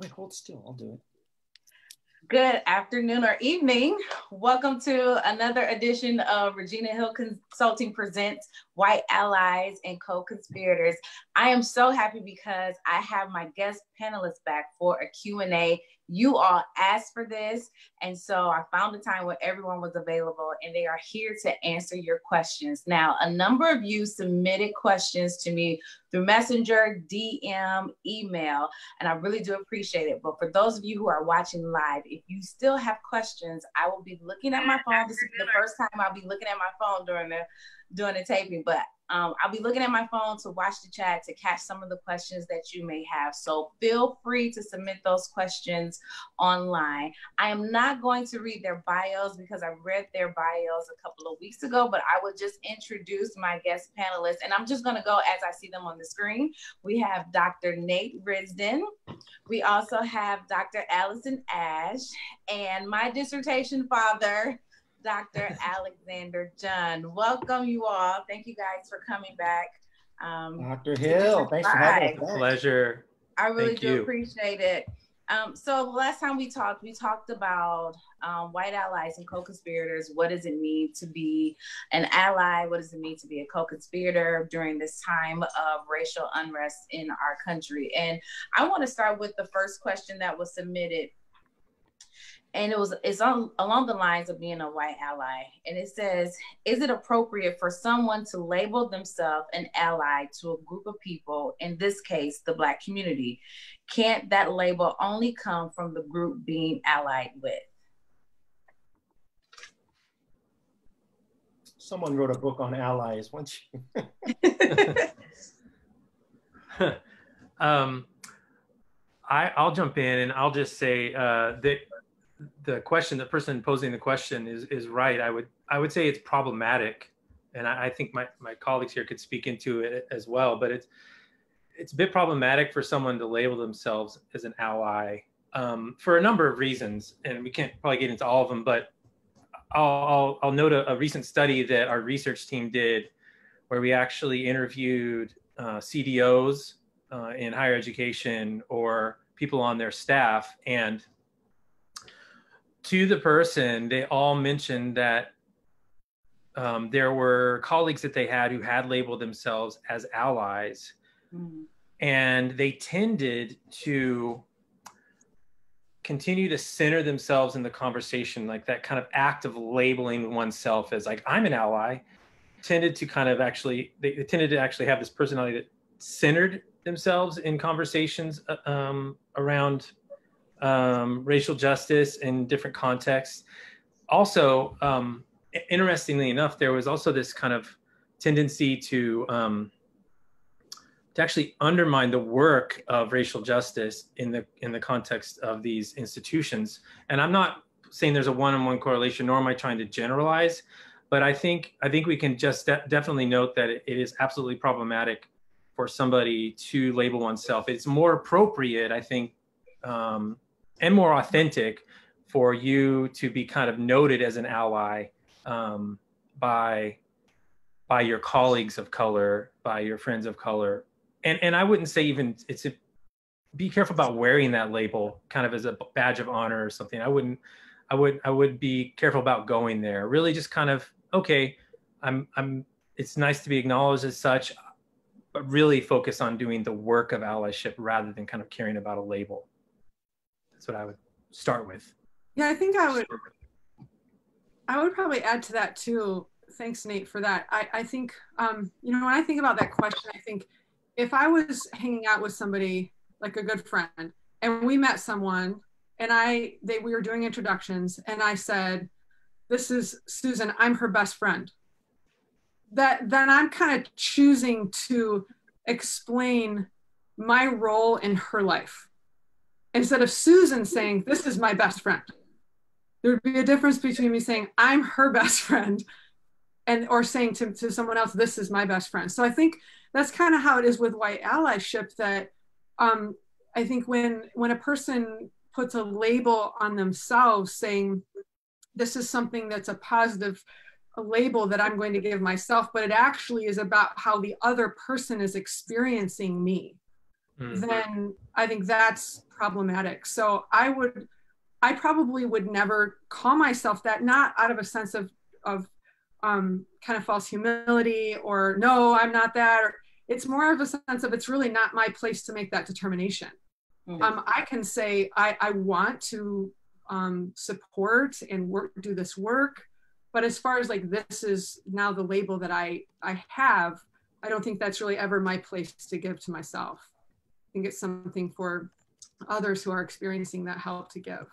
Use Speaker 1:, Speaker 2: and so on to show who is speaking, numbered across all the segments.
Speaker 1: Wait, hold still. I'll do it.
Speaker 2: Good afternoon or evening. Welcome to another edition of Regina Hill Consulting Presents White Allies and Co-Conspirators. I am so happy because I have my guest panelists back for a Q&A. You all asked for this, and so I found a time where everyone was available, and they are here to answer your questions. Now, a number of you submitted questions to me through Messenger, DM, email, and I really do appreciate it. But for those of you who are watching live, if you still have questions, I will be looking at my phone. This is the first time I'll be looking at my phone during the taping, but I'll be looking at my phone to watch the chat to catch some of the questions that you may have. So feel free to submit those questions online. I am not going to read their bios because I read their bios a couple of weeks ago, but I will just introduce my guest panelists, and I'm just going to go as I see them on the screen. We have Dr. Nate Risdon. We also have Dr. Allison Ash, and my dissertation father, Dr. Alexander John. Welcome, you all. Thank you guys for coming back.
Speaker 1: Dr. Hill, thanks for having us.
Speaker 3: Pleasure.
Speaker 2: I really do appreciate it. So the last time we talked about white allies and co-conspirators. What does it mean to be an ally? What does it mean to be a co-conspirator during this time of racial unrest in our country? And I want to start with the first question that was submitted. And it's along the lines of being a white ally. And it says, is it appropriate for someone to label themselves an ally to a group of people, in this case, the Black community? Can't that label only come from the group being allied with?
Speaker 1: Someone wrote a book on allies once.
Speaker 3: I'll jump in and I'll just say that the person posing the question is right. I would say it's problematic, and I think my colleagues here could speak into it as well. But it's a bit problematic for someone to label themselves as an ally for a number of reasons, and we can't probably get into all of them. But I'll note a recent study that our research team did, where we actually interviewed CDOs in higher education or people on their staff, and to the person, they all mentioned that there were colleagues that they had who had labeled themselves as allies. Mm-hmm. And they tended to continue to center themselves in the conversation, like that kind of act of labeling oneself as like, I'm an ally, tended to kind of they tended to actually have this personality that centered themselves in conversations around racial justice in different contexts. Also, interestingly enough, there was also this kind of tendency to actually undermine the work of racial justice in the context of these institutions. And I'm not saying there's a one-on-one correlation, nor am I trying to generalize, but I think we can just definitely note that it is absolutely problematic for somebody to label oneself. It's more appropriate, I think, and more authentic for you to be kind of noted as an ally by your colleagues of color, by your friends of color. And I wouldn't say even be careful about wearing that label kind of as a badge of honor or something. I would be careful about going there. Really just kind of, okay, it's nice to be acknowledged as such, but really focus on doing the work of allyship rather than kind of caring about a label. That's what I would start with.
Speaker 4: Yeah, I think I would probably add to that too. Thanks, Nate, for that. I think, when I think about that question, I think if I was hanging out with somebody like a good friend and we met someone and we were doing introductions and I said, this is Susan, I'm her best friend. Then I'm kind of choosing to explain my role in her life. Instead of Susan saying, this is my best friend. There would be a difference between me saying, I'm her best friend, or saying to someone else, this is my best friend. So I think that's kind of how it is with white allyship, that I think when a person puts a label on themselves saying, this is something that's a positive label that I'm going to give myself, but it actually is about how the other person is experiencing me. then I think that's problematic. So I probably would never call myself that, not out of a sense of kind of false humility or no, I'm not that. Or, it's more of a sense of it's really not my place to make that determination. I can say I want to support and do this work, but as far as like this is now the label that I have, I don't think that's really ever my place to give to myself. I think it's something for others who are experiencing that help to give.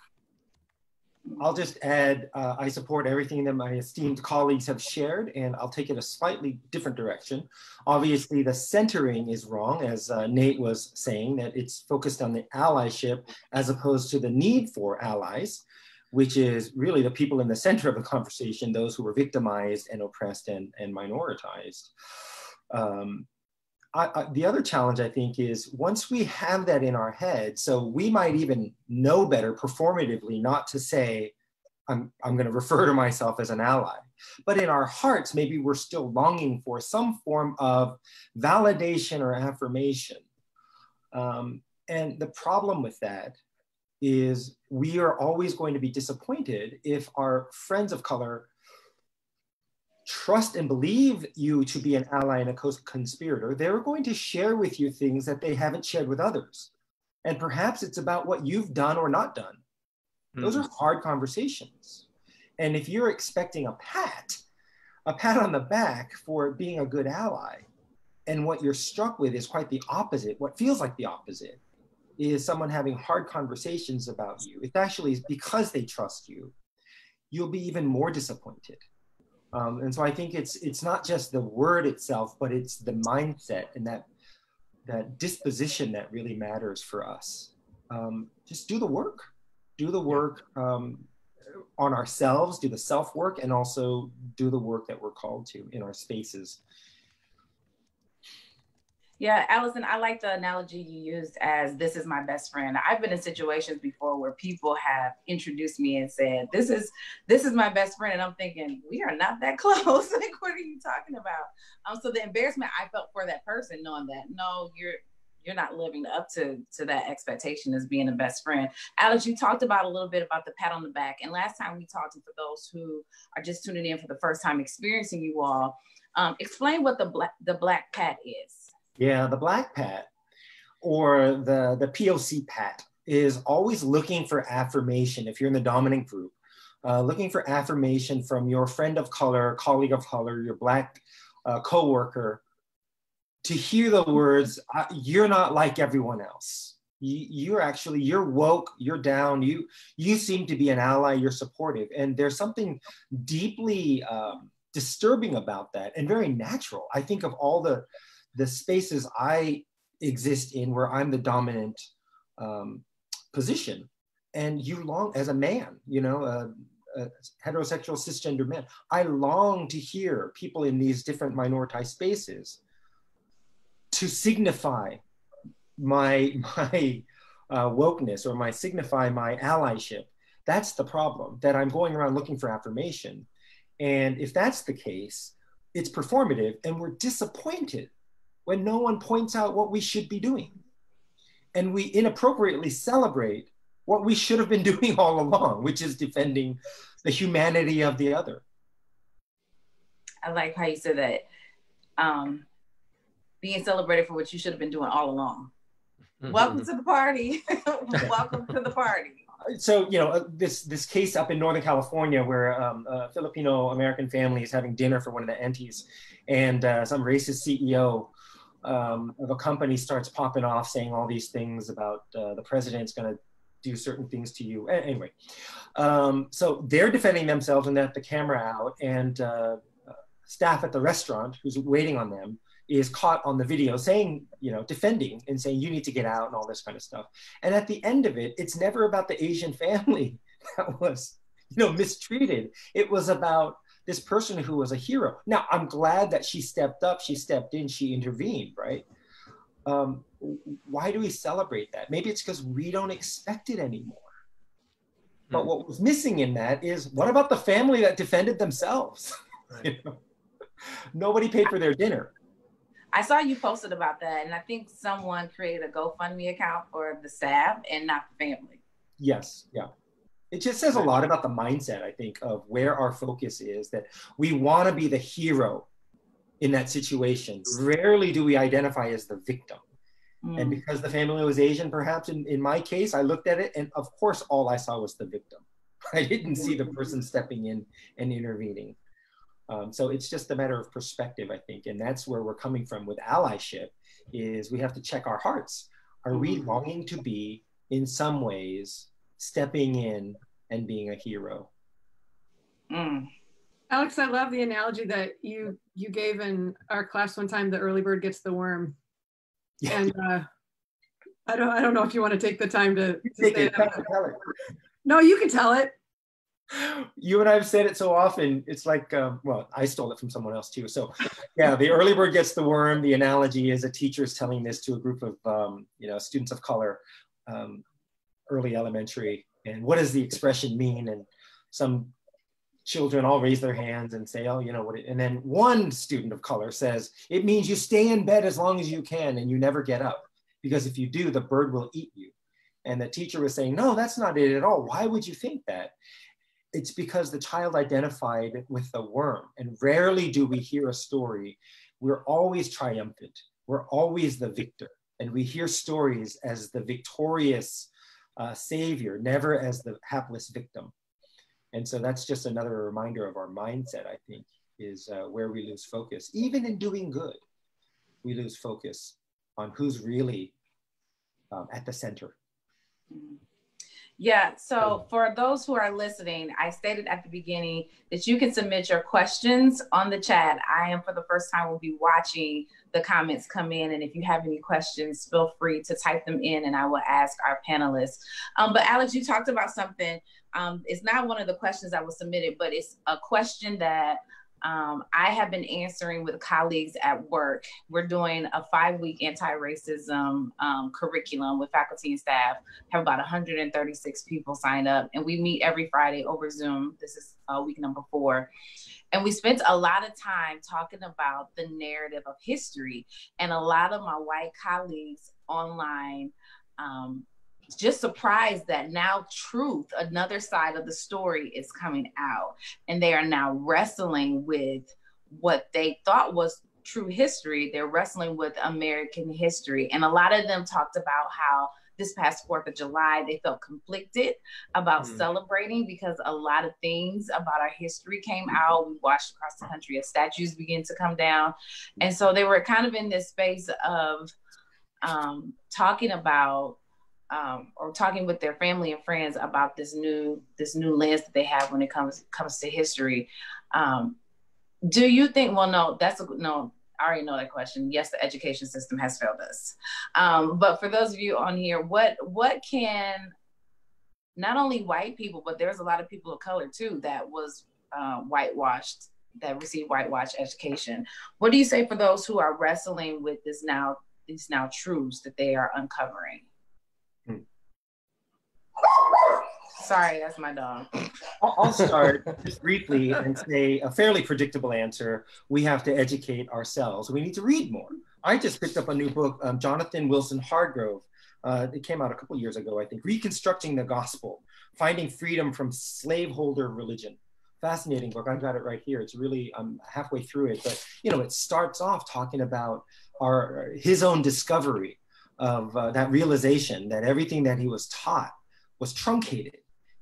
Speaker 1: I'll just add, I support everything that my esteemed colleagues have shared, and I'll take it a slightly different direction. Obviously, the centering is wrong, as Nate was saying, that it's focused on the allyship as opposed to the need for allies, which is really the people in the center of the conversation, those who were victimized and oppressed and minoritized. The other challenge, I think, is once we have that in our head, so we might even know better performatively not to say, I'm going to refer to myself as an ally. But in our hearts, maybe we're still longing for some form of validation or affirmation. And the problem with that is we are always going to be disappointed if our friends of color trust and believe you to be an ally and a co-conspirator. They're going to share with you things that they haven't shared with others. And perhaps it's about what you've done or not done. Those are hard conversations. And if you're expecting a pat on the back for being a good ally, and what you're struck with is quite the opposite, what feels like the opposite, is someone having hard conversations about you. It's actually because they trust you, you'll be even more disappointed. And so I think it's not just the word itself, but it's the mindset and that disposition that really matters for us. Just do the work on ourselves, do the self-work, and also do the work that we're called to in our spaces.
Speaker 2: Yeah, Allison, I like the analogy you used as this is my best friend. I've been in situations before where people have introduced me and said, this is my best friend. And I'm thinking, we are not that close. Like, what are you talking about? So the embarrassment I felt for that person, knowing that, no, you're not living up to that expectation as being a best friend. Alex, you talked about a little bit about the pat on the back. And last time we talked, and for those who are just tuning in for the first time experiencing you all, explain what the black pat is.
Speaker 1: Yeah, the black pat or the POC pat is always looking for affirmation if you're in the dominant group, looking for affirmation from your friend of color, colleague of color, your black coworker, to hear the words, you're not like everyone else. You're woke, you're down, you seem to be an ally, you're supportive. And there's something deeply disturbing about that and very natural. I think of all the spaces I exist in where I'm the dominant position, and you long, as a man, a heterosexual cisgender man, I long to hear people in these different minoritized spaces to signify my wokeness or signify my allyship. That's the problem, that I'm going around looking for affirmation. And if that's the case, it's performative, and we're disappointed when no one points out what we should be doing. And we inappropriately celebrate what we should have been doing all along, which is defending the humanity of the other.
Speaker 2: I like how you said that, being celebrated for what you should have been doing all along. Welcome to the party. Welcome to the party.
Speaker 1: So, this case up in Northern California where a Filipino-American family is having dinner for one of the aunties, and some racist CEO of a company starts popping off saying all these things about the president's going to do certain things to you. Anyway, so they're defending themselves and they have the camera out, and staff at the restaurant who's waiting on them is caught on the video saying, defending and saying, you need to get out and all this kind of stuff. And at the end of it, it's never about the Asian family that was, mistreated. It was about this person who was a hero. Now, I'm glad that she stepped up, she stepped in, she intervened, right? Why do we celebrate that? Maybe it's because we don't expect it anymore. But what was missing in that is, what about the family that defended themselves? Right. Nobody paid for their dinner.
Speaker 2: I saw you posted about that, and I think someone created a GoFundMe account for the staff and not the family.
Speaker 1: Yes, yeah. It just says a lot about the mindset, I think, of where our focus is, that we want to be the hero in that situation. Rarely do we identify as the victim. And because the family was Asian, perhaps in my case, I looked at it, and of course, all I saw was the victim. I didn't see the person stepping in and intervening. So it's just a matter of perspective, I think. And that's where we're coming from with allyship, is we have to check our hearts. Are we longing to be, in some ways, stepping in and being a hero?
Speaker 4: Alex, I love the analogy that you gave in our class one time, the early bird gets the worm. Yeah. And I don't know if you want to take the time to say that.
Speaker 1: Tell it.
Speaker 4: No, you can tell it.
Speaker 1: You and I have said it so often. It's like, well, I stole it from someone else too. So yeah, the early bird gets the worm. The analogy is a teacher is telling this to a group of students of color, early elementary. And what does the expression mean? And some children all raise their hands and say, oh, you know what? And then one student of color says, it means you stay in bed as long as you can and you never get up, because if you do, the bird will eat you. And the teacher was saying, no, that's not it at all. Why would you think that? It's because the child identified with the worm. And rarely do we hear a story. We're always triumphant. We're always the victor. And we hear stories as the victorious savior, never as the hapless victim. And so that's just another reminder of our mindset, I think, is where we lose focus. Even in doing good, we lose focus on who's really at the center.
Speaker 2: Yeah, so for those who are listening, I stated at the beginning that you can submit your questions on the chat. I am, for the first time, will be watching the comments come in. And if you have any questions, feel free to type them in and I will ask our panelists. But Alex, you talked about something. It's not one of the questions that was submitted, but it's a question that I have been answering with colleagues at work. We're doing a 5-week anti-racism curriculum with faculty and staff. Have about 136 people sign up, and we meet every Friday over Zoom. This is week number 4. And we spent a lot of time talking about the narrative of history. And a lot of my white colleagues online just surprised that now truth, another side of the story, is coming out. And they are now wrestling with what they thought was true history. They're wrestling with American history. And a lot of them talked about how this past 4th of July, they felt conflicted about celebrating, because a lot of things about our history came out. We watched across the country as statues begin to come down. And so they were kind of in this space of talking about or talking with their family and friends about this new lens that they have when it comes to history. Do you think? Well, no, no. I already know that question. Yes, the education system has failed us. But for those of you on here, what can not only white people, but there's a lot of people of color too that was whitewashed, that received whitewashed education. What do you say for those who are wrestling with these now truths that they are uncovering? Sorry, that's my dog.
Speaker 1: I'll start just briefly and say a fairly predictable answer. We have to educate ourselves. We need to read more. I just picked up a new book, Jonathan Wilson Hargrove. It came out a couple years ago, I think. Reconstructing the Gospel, Finding Freedom from Slaveholder Religion. Fascinating book. I've got it right here. It's really, I'm halfway through it, but it starts off talking about his own discovery of that realization that everything that he was taught was truncated,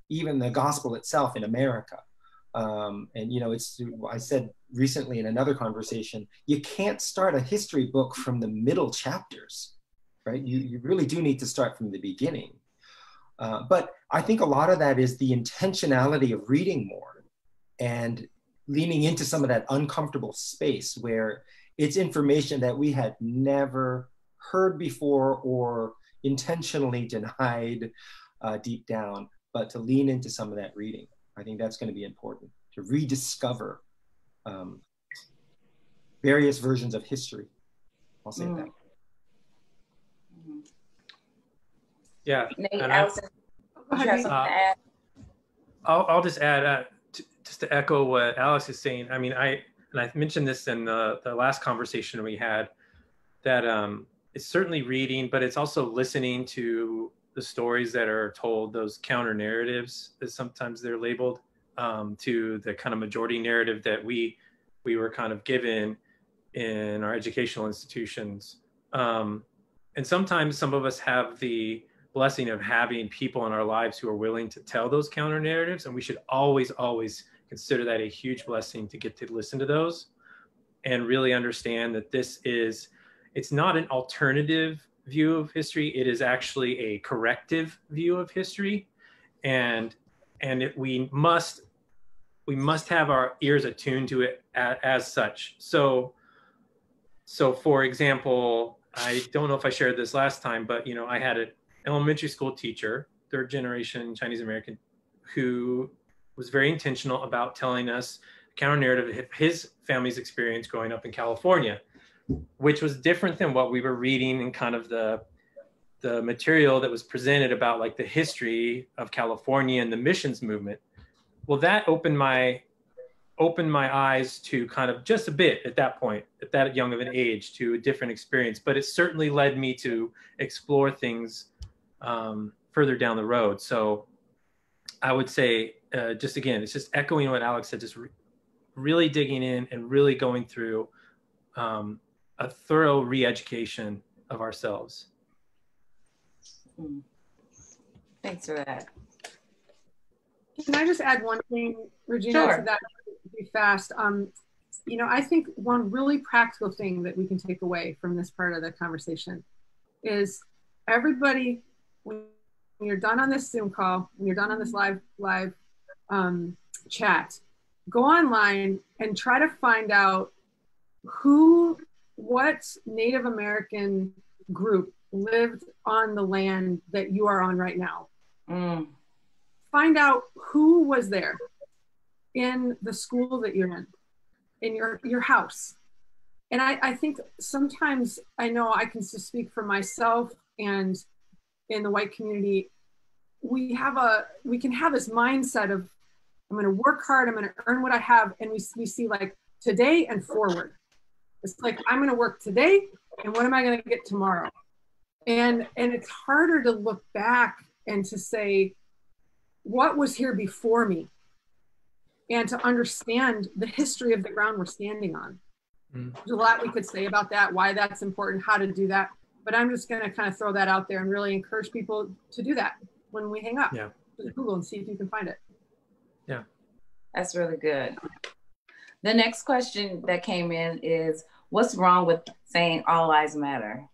Speaker 1: even the gospel itself in America. I said recently in another conversation, you can't start a history book from the middle chapters, right? You really do need to start from the beginning. But I think a lot of that is the intentionality of reading more and leaning into some of that uncomfortable space where it's information that we had never heard before or intentionally denied deep down, but to lean into some of that reading. I think that's going to be important, to rediscover various versions of history. I'll say that.
Speaker 3: Yeah.
Speaker 2: Nate, Allison, you have something to add?
Speaker 3: I'll just add, just to echo what Alex is saying. I mean, I mentioned this in the last conversation we had. it's certainly reading, but it's also listening to the stories that are told, those counter narratives, as sometimes they're labeled, to the kind of majority narrative that we were kind of given in our educational institutions. And sometimes some of us have the blessing of having people in our lives who are willing to tell those counter narratives, and we should always, always consider that a huge blessing to get to listen to those and really understand that it's not an alternative view of history. It is actually a corrective view of history. And we must have our ears attuned to it as such. So for example, I don't know if I shared this last time, but I had an elementary school teacher, third generation Chinese American, who was very intentional about telling us a counter narrative of his family's experience growing up in California, which was different than what we were reading in kind of the material that was presented about like the history of California and the missions movement. Well, that opened my eyes to kind of just a bit at that point, at that young of an age, to a different experience. But it certainly led me to explore things further down the road. So I would say, just again, it's just echoing what Alex said, just really digging in and really going through a thorough re-education of ourselves.
Speaker 2: Thanks for that.
Speaker 4: Can I just add one thing, Regina,
Speaker 2: Sure.
Speaker 4: to that be fast? I think one really practical thing that we can take away from this part of the conversation is everybody, when you're done on this Zoom call, when you're done on this live chat, go online and try to find out what Native American group lived on the land that you are on right now. Find out who was there in the school that you're in your house. And I think sometimes, I know I can just speak for myself and in the white community, we can have this mindset of, I'm gonna work hard, I'm gonna earn what I have, and we see like today and forward. It's like, I'm gonna work today, and what am I gonna get tomorrow? And it's harder to look back and to say, what was here before me? And to understand the history of the ground we're standing on. There's a lot we could say about that, why that's important, how to do that. But I'm just gonna kind of throw that out there and really encourage people to do that when we hang up.
Speaker 3: Yeah.
Speaker 4: Just Google and see if you can find it.
Speaker 3: Yeah.
Speaker 2: That's really good. The next question that came in is, what's wrong with saying all lives matter?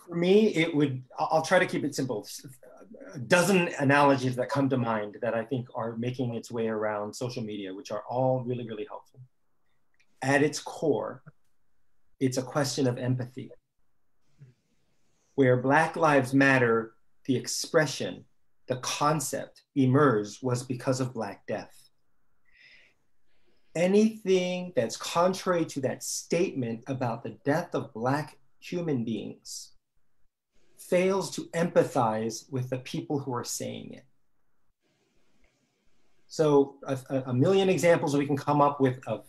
Speaker 1: For me, I'll try to keep it simple. A dozen analogies that come to mind that I think are making its way around social media, which are all really, really helpful. At its core, it's a question of empathy. Where Black Lives Matter, the expression, the concept emerged was because of Black death. Anything that's contrary to that statement about the death of Black human beings fails to empathize with the people who are saying it. So a million examples we can come up with of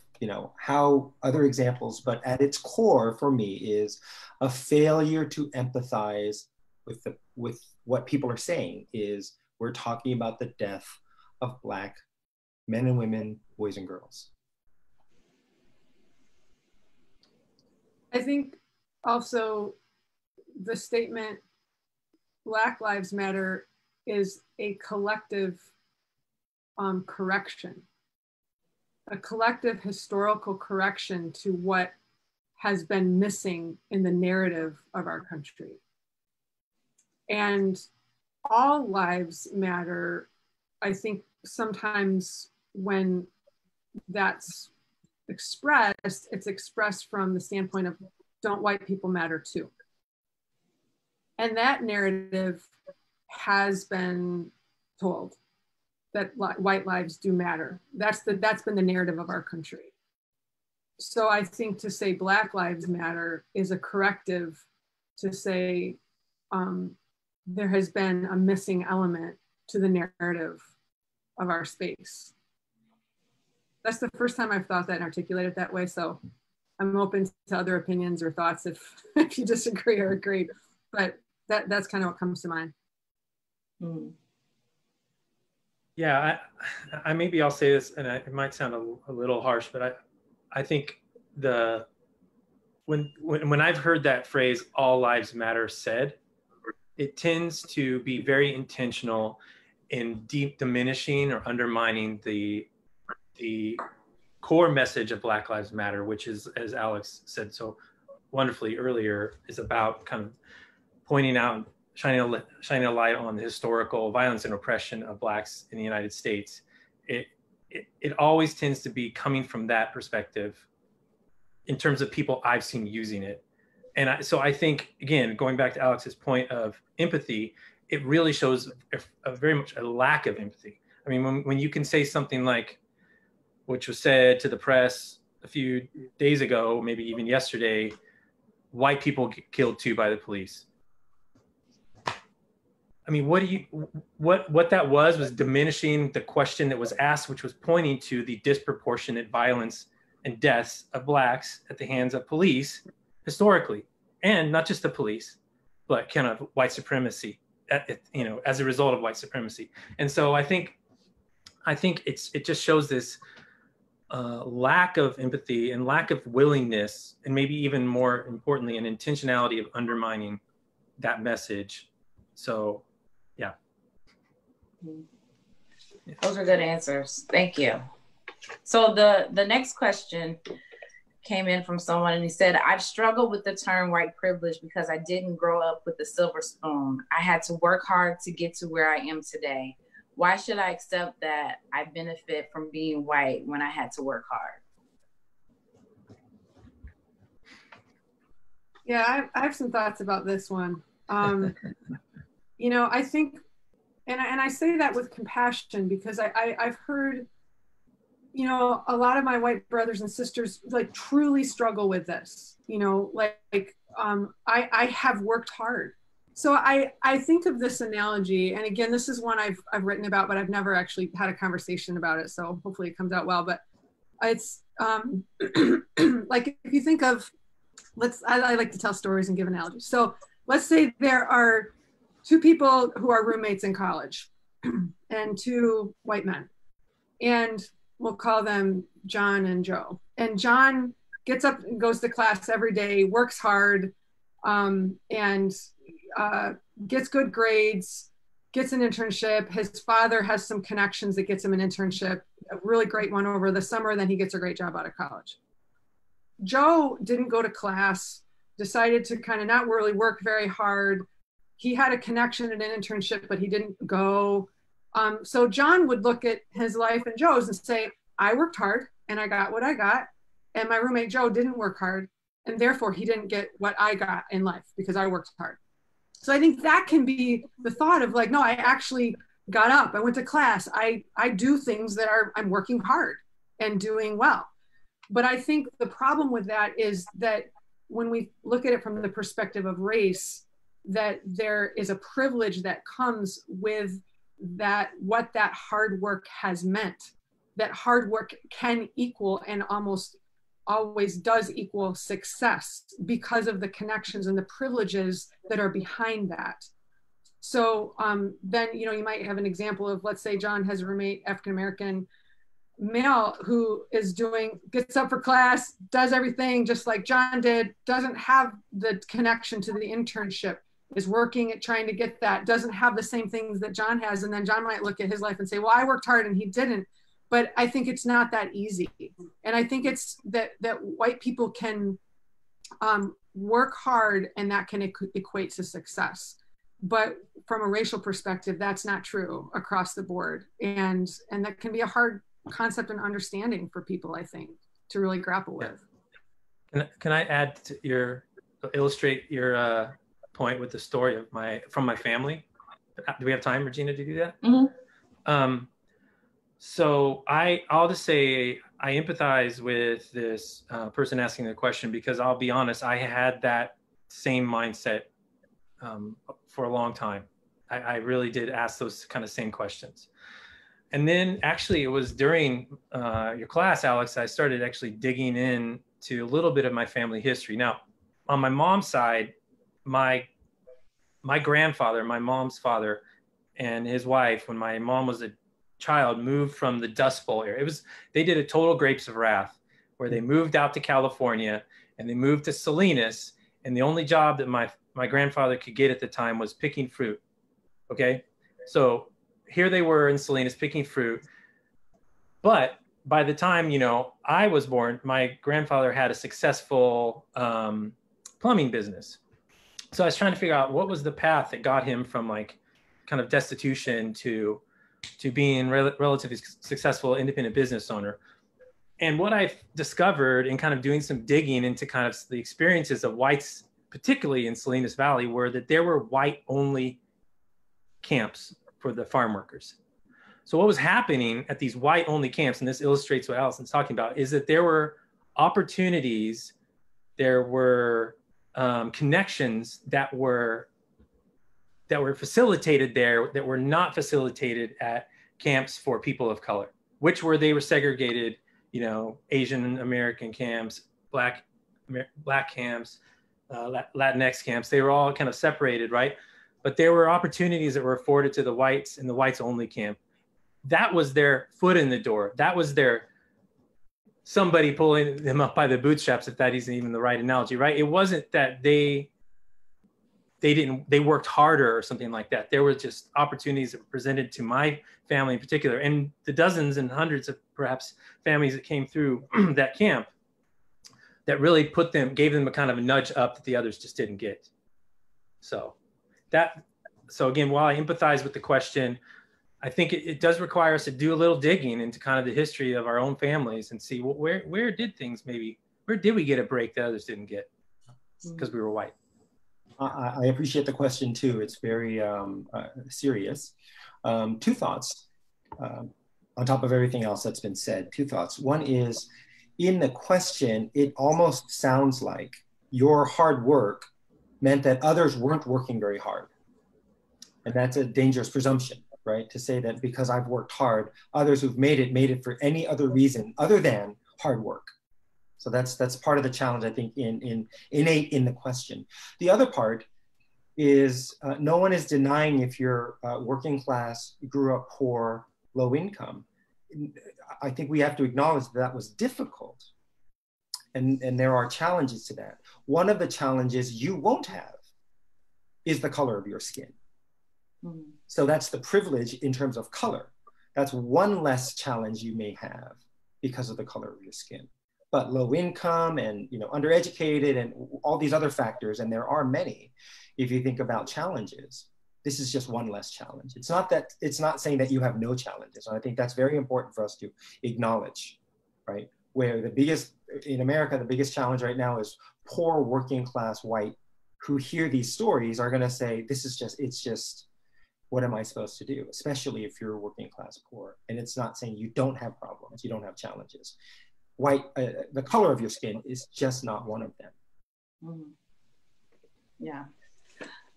Speaker 1: how other examples, but at its core for me is a failure to empathize with what people are saying. Is we're talking about the death of Black men and women, boys and girls.
Speaker 4: I think also the statement Black Lives Matter is a collective correction, a collective historical correction to what has been missing in the narrative of our country. And all lives matter, I think sometimes when that's expressed, it's expressed from the standpoint of, don't white people matter too? And that narrative has been told, that white lives do matter. That's been the narrative of our country. So I think to say Black Lives Matter is a corrective to say there has been a missing element to the narrative our space. That's the first time I've thought that and articulated it that way. So I'm open to other opinions or thoughts if you disagree or agree, but that's kind of what comes to mind.
Speaker 2: Mm-hmm.
Speaker 3: Yeah, maybe I'll say this, and it might sound a little harsh, but I think when I've heard that phrase "all lives matter" said, it tends to be very intentional in deep diminishing or undermining the core message of Black Lives Matter, which is, as Alex said so wonderfully earlier, is about kind of pointing out, shining a light on the historical violence and oppression of Blacks in the United States. It always tends to be coming from that perspective in terms of people I've seen using it. And so I think, again, going back to Alex's point of empathy, it really shows a very much a lack of empathy. I mean, when you can say something like, which was said to the press a few days ago, maybe even yesterday, white people get killed too by the police. I mean, what that was diminishing the question that was asked, which was pointing to the disproportionate violence and deaths of Blacks at the hands of police historically, and not just the police, but kind of white supremacy, as a result of white supremacy. And so I think it just shows this lack of empathy and lack of willingness, and maybe even more importantly, an intentionality of undermining that message. So, yeah.
Speaker 2: Those are good answers. Thank you. So the next question came in from someone, and he said, I've struggled with the term white privilege because I didn't grow up with a silver spoon. I had to work hard to get to where I am today. Why should I accept that I benefit from being white when I had to work hard?
Speaker 4: Yeah, I have some thoughts about this one. I think, and I say that with compassion, because I've heard, a lot of my white brothers and sisters like truly struggle with this, I have worked hard. So I think of this analogy, and again, this is one I've written about, but I've never actually had a conversation about it. So hopefully it comes out well, but it's like, if you think of, I like to tell stories and give analogies. So let's say there are two people who are roommates in college and two white men, and we'll call them John and Joe. And John gets up and goes to class every day, works hard, and gets good grades, gets an internship. His father has some connections that gets him an internship, a really great one over the summer, then he gets a great job out of college. Joe didn't go to class, decided to kind of not really work very hard. He had a connection and an internship, but he didn't go. So John would look at his life and Joe's and say, I worked hard and I got what I got. And my roommate Joe didn't work hard, and therefore he didn't get what I got in life because I worked hard. So I think that can be the thought of like, no, I actually got up, I went to class, I do things that I'm working hard and doing well. But I think the problem with that is that when we look at it from the perspective of race, that there is a privilege that comes with that, what that hard work has meant. That hard work can equal, and almost always does equal, success because of the connections and the privileges that are behind that. So then, you might have an example of, let's say John has a roommate, African-American male, who gets up for class, does everything just like John did, doesn't have the connection to the internship, is working at trying to get that, doesn't have the same things that John has. And then John might look at his life and say, well, I worked hard and he didn't. But I think it's not that easy. And I think it's that white people can work hard and that can equate to success. But from a racial perspective, that's not true across the board. And that can be a hard concept and understanding for people, I think, to really grapple with.
Speaker 3: Can I add to illustrate your point with the story of from my family? Do we have time, Regina, to do that?
Speaker 2: Mm-hmm.
Speaker 3: So I'll just say I empathize with this person asking the question, because I'll be honest, I had that same mindset for a long time. I really did ask those kind of same questions. And then actually it was during your class, Alex, I started actually digging in to a little bit of my family history. Now, on my mom's side, my grandfather, my mom's father, and his wife, when my mom was a child, moved from the Dust Bowl area. They did a total Grapes of Wrath, where they moved out to California and they moved to Salinas. And the only job that my grandfather could get at the time was picking fruit. Okay. So here they were in Salinas picking fruit. But by the time, I was born, my grandfather had a successful plumbing business. So I was trying to figure out what was the path that got him from like kind of destitution to being relatively successful independent business owner. And what I've discovered in kind of doing some digging into kind of the experiences of whites, particularly in Salinas Valley, were that there were white only camps for the farm workers. So what was happening at these white only camps, and this illustrates what Allison's talking about, is that there were opportunities, there were connections that were facilitated there that were not facilitated at camps for people of color, they were segregated, Asian American camps, black camps, Latinx camps. They were all kind of separated, right? But there were opportunities that were afforded to the whites in the whites only camp. That was their foot in the door. That was their somebody pulling them up by the bootstraps, if that isn't even the right analogy, right? It wasn't that they worked harder or something like that. There were just opportunities that were presented to my family in particular, and the dozens and hundreds of perhaps families that came through that camp that really gave them a kind of a nudge up that the others just didn't get. So again, while I empathize with the question, I think it does require us to do a little digging into kind of the history of our own families and see where did we get a break that others didn't get because we were white.
Speaker 1: I appreciate the question too. It's very serious. Two thoughts on top of everything else that's been said. Two thoughts. One is, in the question, it almost sounds like your hard work meant that others weren't working very hard. And that's a dangerous presumption, right? To say that because I've worked hard, others who've made it for any other reason other than hard work. So that's part of the challenge, I think, innate in the question. The other part is no one is denying if you're working class, grew up poor, low income. I think we have to acknowledge that was difficult. And there are challenges to that. One of the challenges you won't have is the color of your skin. Mm. So that's the privilege in terms of color. That's one less challenge you may have because of the color of your skin. But low income and undereducated and all these other factors, and there are many, if you think about challenges, this is just one less challenge. It's not saying that you have no challenges. And I think that's very important for us to acknowledge, right? Where in America, the biggest challenge right now is poor working class white who hear these stories are gonna say, it's just, what am I supposed to do? Especially if you're working class poor. And it's not saying you don't have problems, you don't have challenges. The color of your skin is just not one of them.
Speaker 2: Mm. Yeah.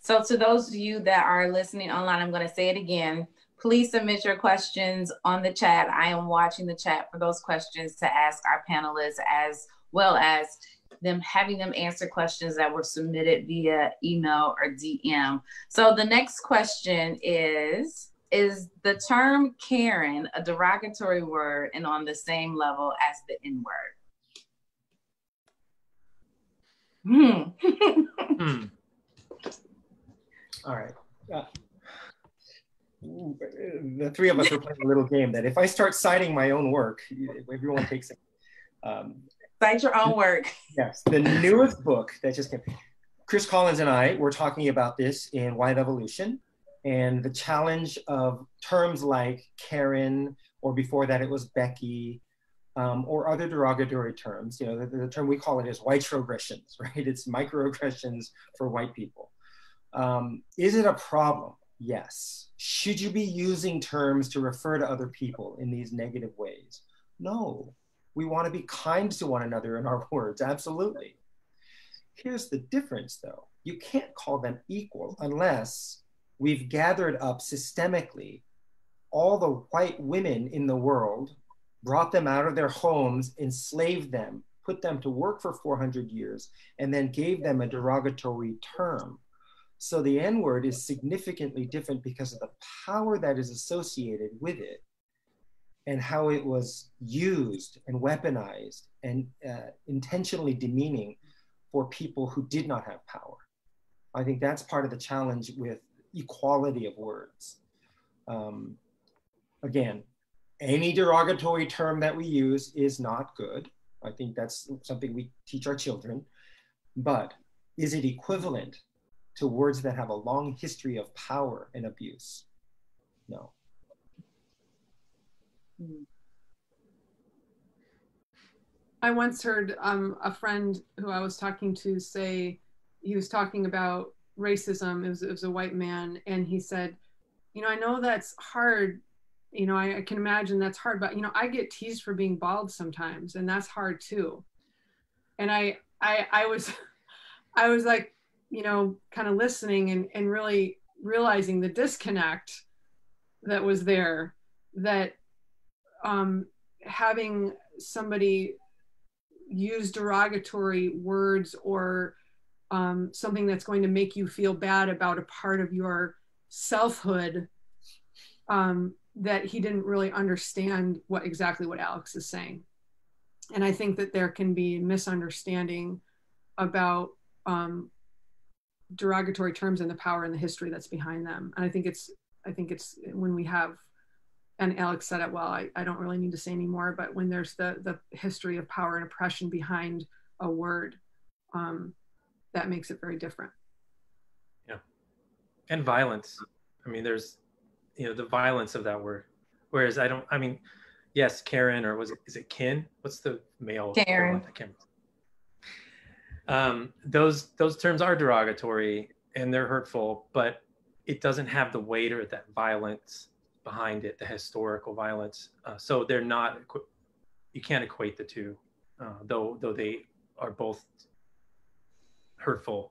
Speaker 2: So to those of you that are listening online, I'm going to say it again. Please submit your questions on the chat. I am watching the chat for those questions to ask our panelists, as well as having them answer questions that were submitted via email or DM. So the next question is the term Karen a derogatory word and on the same level as the N-word?
Speaker 1: All right. The three of us are playing a little game that if I start citing my own work, everyone takes it.
Speaker 2: Cite your own work.
Speaker 1: Yes, the newest book that just came. Chris Collins and I were talking about this in White Evolution, and the challenge of terms like Karen, or before that it was Becky, or other derogatory terms. The term we call it is white transgressions, right? It's microaggressions for white people. Is it a problem? Yes. Should you be using terms to refer to other people in these negative ways? No. We want to be kind to one another in our words, absolutely. Here's the difference though. You can't call them equal unless we've gathered up systemically all the white women in the world, brought them out of their homes, enslaved them, put them to work for 400 years, and then gave them a derogatory term. So the N-word is significantly different because of the power that is associated with it and how it was used and weaponized and intentionally demeaning for people who did not have power. I think that's part of the challenge with equality of words. Again, any derogatory term that we use is not good. I think that's something we teach our children. But is it equivalent to words that have a long history of power and abuse? No.
Speaker 4: I once heard a friend who I was talking to say, he was talking about racism. It was a white man, and he said, you know, I know that's hard. You know, I can imagine that's hard, but you know, I get teased for being bald sometimes, and that's hard too. And I was like, you know, kind of listening and really realizing the disconnect that was there, that having somebody use derogatory words or something that's going to make you feel bad about a part of your selfhood, that he didn't really understand exactly what Alex is saying. And I think that there can be misunderstanding about derogatory terms and the power and the history that's behind them. And I think it's when we have, and Alex said it well, I don't really need to say anymore, but when there's the history of power and oppression behind a word, that makes it very different.
Speaker 3: Yeah. And violence. I mean, there's, you know, the violence of that word. Whereas yes, Karen, or is it Kin? What's the male?
Speaker 2: Karen.
Speaker 3: I can't remember. Those terms are derogatory and they're hurtful, but it doesn't have the weight or that violence behind it, the historical violence. So they're not, you can't equate the two, though they are both hurtful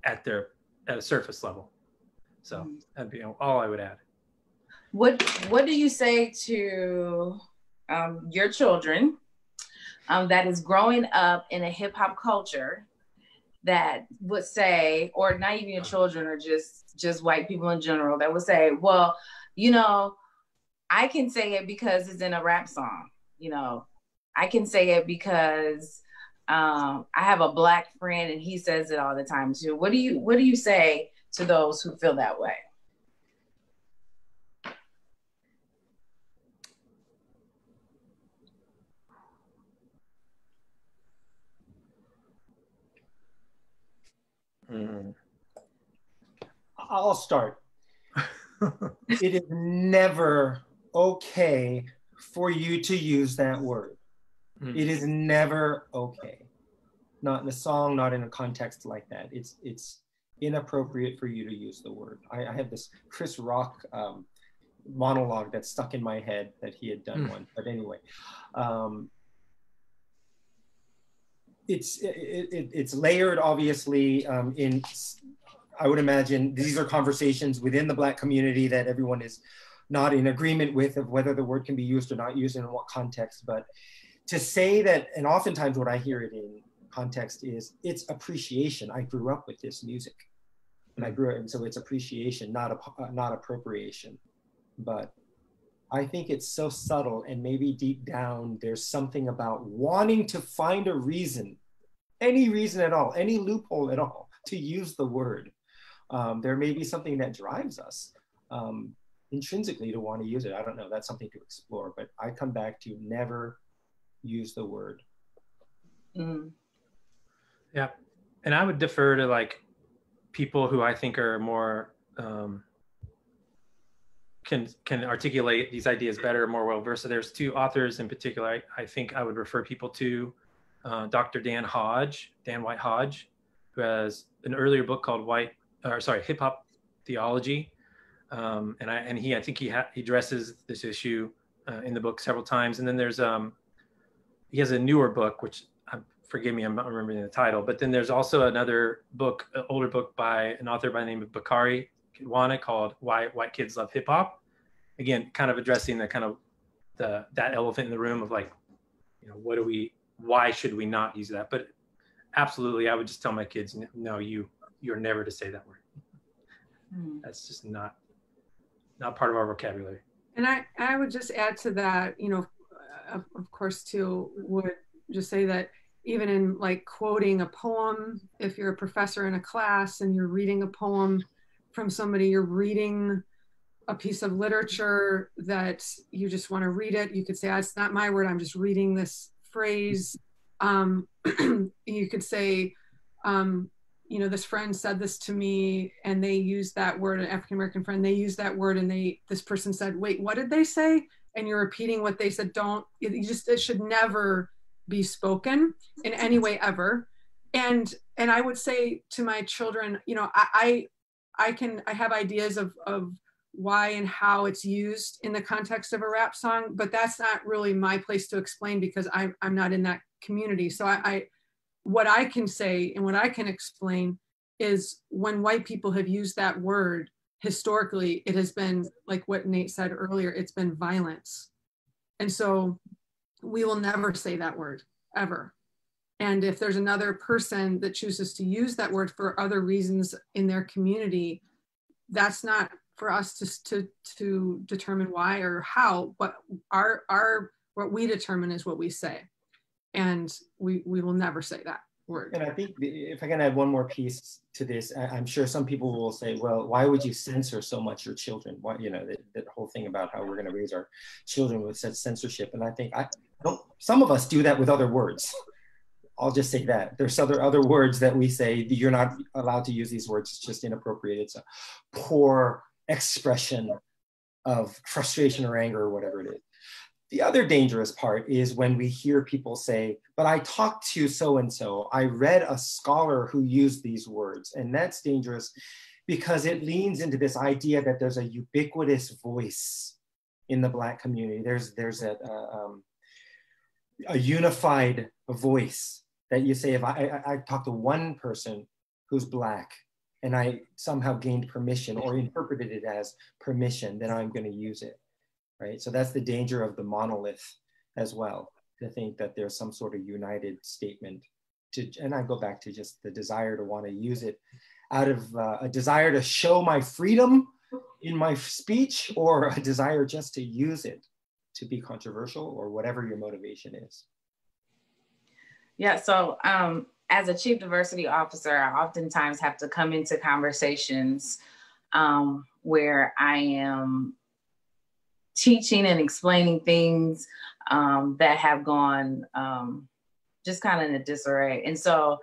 Speaker 3: at a surface level. So that'd be all I would add.
Speaker 2: What do you say to your children that is growing up in a hip hop culture that would say, or not even your children, or just white people in general, that would say, well, you know, I can say it because it's in a rap song. You know, I can say it because I have a Black friend and he says it all the time too. What do you say to those who feel that way?
Speaker 1: I'll start. It is never okay for you to use that word. It is never okay. Not in a song, not in a context like that. It's inappropriate for you to use the word. I have this Chris Rock monologue that's stuck in my head that he had done once. But anyway, it's layered, obviously. I would imagine these are conversations within the Black community that everyone is not in agreement with, of whether the word can be used or not used and in what context. But to say that, and oftentimes what I hear it in context is, it's appreciation. I grew up with this music, and I grew up, and so it's appreciation, not appropriation. But I think it's so subtle, and maybe deep down there's something about wanting to find a reason, any reason at all, any loophole at all, to use the word. There may be something that drives us intrinsically to want to use it. I don't know, that's something to explore, but I come back to never use the word.
Speaker 3: Yeah, and I would defer to like people who I think are more, can articulate these ideas better, more well-versed. So there's two authors in particular I think I would refer people to. Dr. Dan White Hodge, who has an earlier book called Hip Hop Theology. I think he addresses this issue in the book several times. And then there's, he has a newer book, which forgive me, I'm not remembering the title, but then there's also another book, an older book by an author by the name of Bakari Kidwana called Why White Kids Love Hip Hop. again, kind of addressing the kind of that elephant in the room of like, you know, why should we not use that? But absolutely, I would just tell my kids, no, you're never to say that word. That's just not part of our vocabulary.
Speaker 4: And I would just add to that, you know, of course, too, would just say that even in like quoting a poem, if you're a professor in a class and you're reading a poem from somebody, you're reading a piece of literature that you just want to read it. You could say, it's not my word, I'm just reading this phrase. You could say, you know, this friend said this to me and they used that word, an African-American friend, they used that word and this person said, wait, what did they say? And you're repeating what they said. It should never be spoken in any way ever. And I would say to my children, you know, I have ideas of why and how it's used in the context of a rap song, but that's not really my place to explain because I'm not in that community. So what I can say and what I can explain is when white people have used that word, historically, it has been like what Nate said earlier, it's been violence. And so we will never say that word, ever. And if there's another person that chooses to use that word for other reasons in their community, that's not for us to determine why or how, but what we determine is what we say. And we will never say that word.
Speaker 1: And I think if I can add one more piece to this, I'm sure some people will say, well, why would you censor so much your children? Why, you know, that whole thing about how we're going to raise our children with such censorship. And I think some of us do that with other words. I'll just say that. There's other words that we say, you're not allowed to use these words, it's just inappropriate. It's a poor expression of frustration or anger or whatever it is. The other dangerous part is when we hear people say, but I talked to so-and-so, I read a scholar who used these words. And that's dangerous because it leans into this idea that there's a ubiquitous voice in the Black community. There's a unified voice that you say, if I talk to one person who's Black and I somehow gained permission or interpreted it as permission, then I'm going to use it. Right? So that's the danger of the monolith as well, to think that there's some sort of united statement. And I go back to just the desire to want to use it out of a desire to show my freedom in my speech, or a desire just to use it to be controversial, or whatever your motivation is.
Speaker 2: Yeah, so as a chief diversity officer, I oftentimes have to come into conversations where I am teaching and explaining things that have gone just kind of in a disarray. And so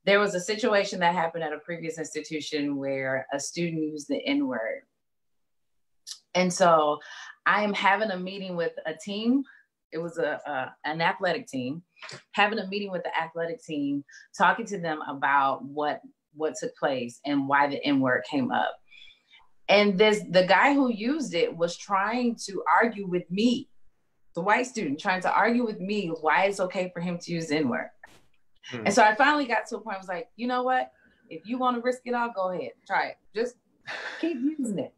Speaker 2: there was a situation that happened at a previous institution where a student used the N-word. And so I am having a meeting with a team. It was an athletic team, having a meeting with the athletic team, talking to them about what took place and why the N-word came up. And the guy who used it was trying to argue with me, the white student, trying to argue with me why it's okay for him to use the N-word. And so I finally got to a point, I was like, you know what? If you want to risk it all, go ahead, try it. Just keep using it.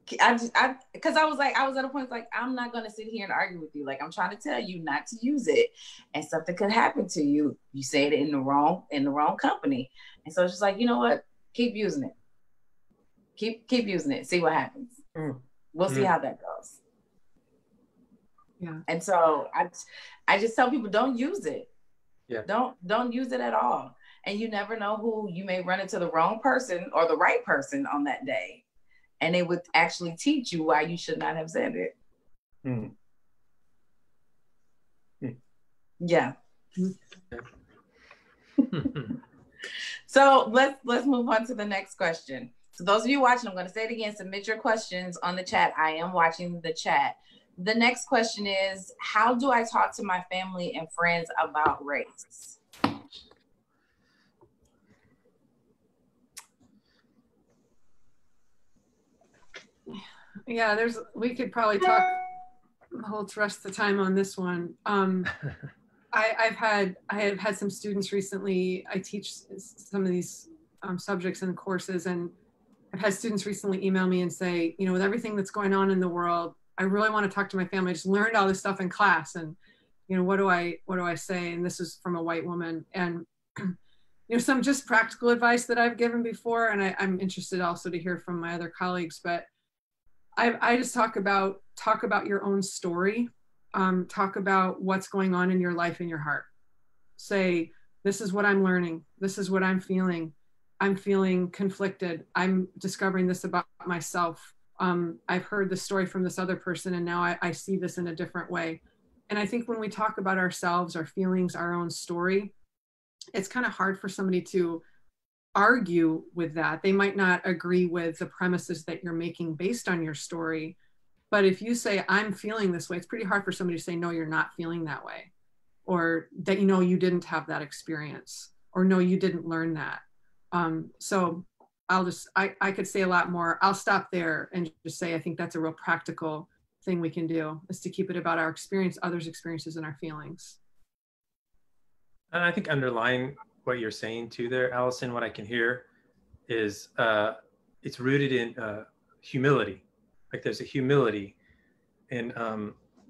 Speaker 2: Because I was at a point like, I'm not going to sit here and argue with you. Like, I'm trying to tell you not to use it, and something could happen to you. You say it in the wrong company. And so it's just like, you know what? Keep using it. Keep using it. See what happens. We'll see how that goes.
Speaker 4: Yeah.
Speaker 2: And so I just tell people, don't use it.
Speaker 3: Yeah.
Speaker 2: Don't use it at all. And you never know who you may run into, the wrong person or the right person on that day. And they would actually teach you why you should not have said it. Yeah. So let's move on to the next question. So those of you watching, I'm going to say it again, submit your questions on the chat. I am watching the chat. The next question is, how do I talk to my family and friends about race?
Speaker 4: Yeah, we could probably talk the whole rest of the time on this one. I have had some students recently. I teach some of these subjects and courses, and I've had students recently email me and say, you know, with everything that's going on in the world, I really want to talk to my family. I just learned all this stuff in class, and you know, what do I say? And this is from a white woman. And you know, some just practical advice that I've given before, and I'm interested also to hear from my other colleagues. But I just talk about your own story, talk about what's going on in your life, in your heart. Say, this is what I'm learning. This is what I'm feeling. I'm feeling conflicted. I'm discovering this about myself. I've heard the story from this other person, and now I see this in a different way. And I think when we talk about ourselves, our feelings, our own story, it's kind of hard for somebody to argue with that. They might not agree with the premises that you're making based on your story. But if you say, I'm feeling this way, it's pretty hard for somebody to say, no, you're not feeling that way. Or that, you know, you didn't have that experience, or no, you didn't learn that. So I could say a lot more. I'll stop there and just say, I think that's a real practical thing we can do, is to keep it about our experience, others' experiences, and our feelings.
Speaker 3: And I think underlying what you're saying too there, Allison, what I can hear is it's rooted in humility. Like there's a humility in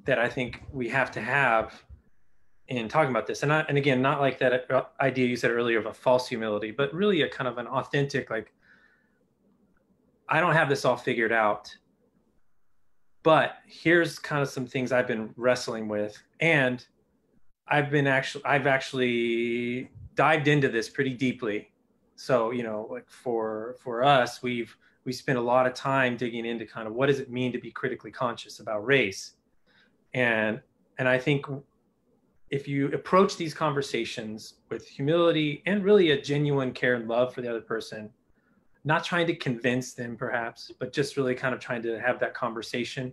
Speaker 3: that I think we have to have in talking about this. And again, not like that idea you said earlier of a false humility, but really a kind of an authentic, like, I don't have this all figured out, but here's kind of some things I've been wrestling with. And I've actually dived into this pretty deeply. So, you know, like for us, we spent a lot of time digging into kind of what does it mean to be critically conscious about race. And I think if you approach these conversations with humility and really a genuine care and love for the other person, not trying to convince them perhaps, but just really kind of trying to have that conversation,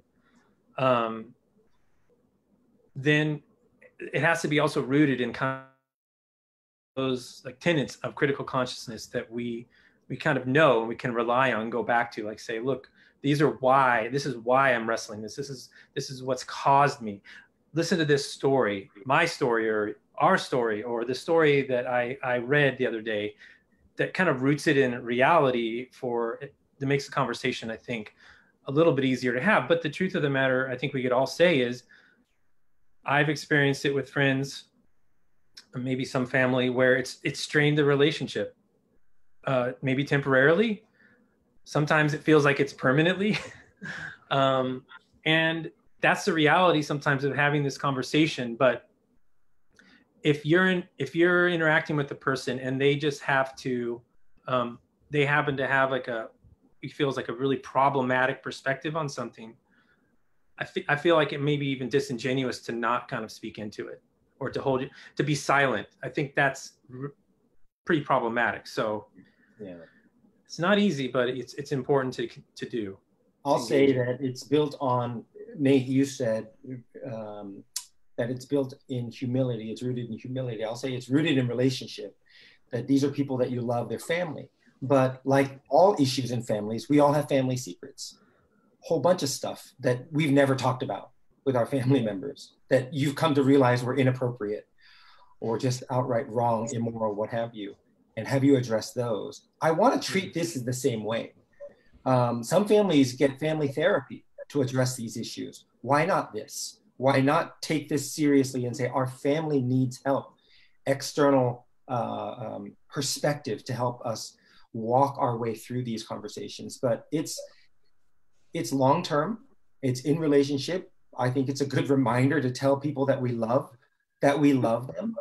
Speaker 3: then it has to be also rooted in kind of those like tenets of critical consciousness that we kind of know and we can rely on and go back to, like say, look, this is why I'm wrestling this. This is what's caused me. Listen to this story, my story, or our story, or the story that I read the other day that kind of roots it in reality that makes the conversation, I think, a little bit easier to have. But the truth of the matter, I think we could all say, is I've experienced it with friends, maybe some family, where it's strained the relationship, maybe temporarily. Sometimes it feels like it's permanently. And that's the reality sometimes of having this conversation. But if you're interacting with the person and they just have to, they happen to have like it feels like a really problematic perspective on something, I feel like it may be even disingenuous to not kind of speak into it, or to be silent. I think that's pretty problematic. So yeah, it's not easy, but it's important to do.
Speaker 1: I'll say that it's built on, Nate, you said that it's built in humility. It's rooted in humility. I'll say it's rooted in relationship, that these are people that you love, their family. But like all issues in families, we all have family secrets. Whole bunch of stuff that we've never talked about with our family members that you've come to realize were inappropriate or just outright wrong, immoral, what have you. And have you addressed those? I want to treat this as the same way. Some families get family therapy to address these issues. Why not this? Why not take this seriously and say our family needs help, external perspective to help us walk our way through these conversations? But it's long-term, it's in relationship. I think it's a good reminder to tell people that we love them.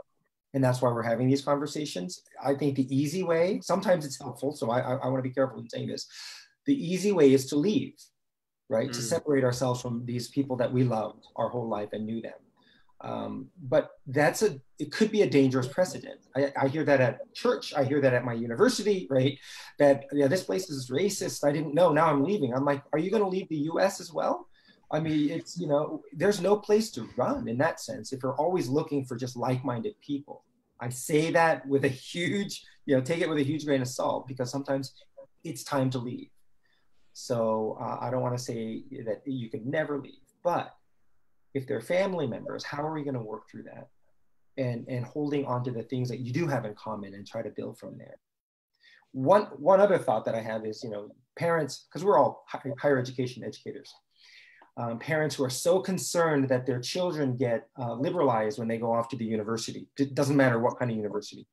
Speaker 1: And that's why we're having these conversations. I think the easy way, sometimes it's helpful, so I want to be careful in saying this. The easy way is to leave, right? To separate ourselves from these people that we loved our whole life and knew them. But it could be a dangerous precedent. I hear that at church. I hear that at my university, right? That, yeah, this place is racist. I didn't know, now I'm leaving. I'm like, are you going to leave the US as well? I mean, it's, you know, there's no place to run in that sense if you're always looking for just like-minded people. I say that with a huge, take it with a huge grain of salt, because sometimes it's time to leave. So I don't want to say that you could never leave, but if they're family members, how are we going to work through that? And holding on to the things that you do have in common and try to build from there. one other thought that I have is, you know, parents, because we're all higher education educators, parents who are so concerned that their children get liberalized when they go off to the university. It doesn't matter what kind of university.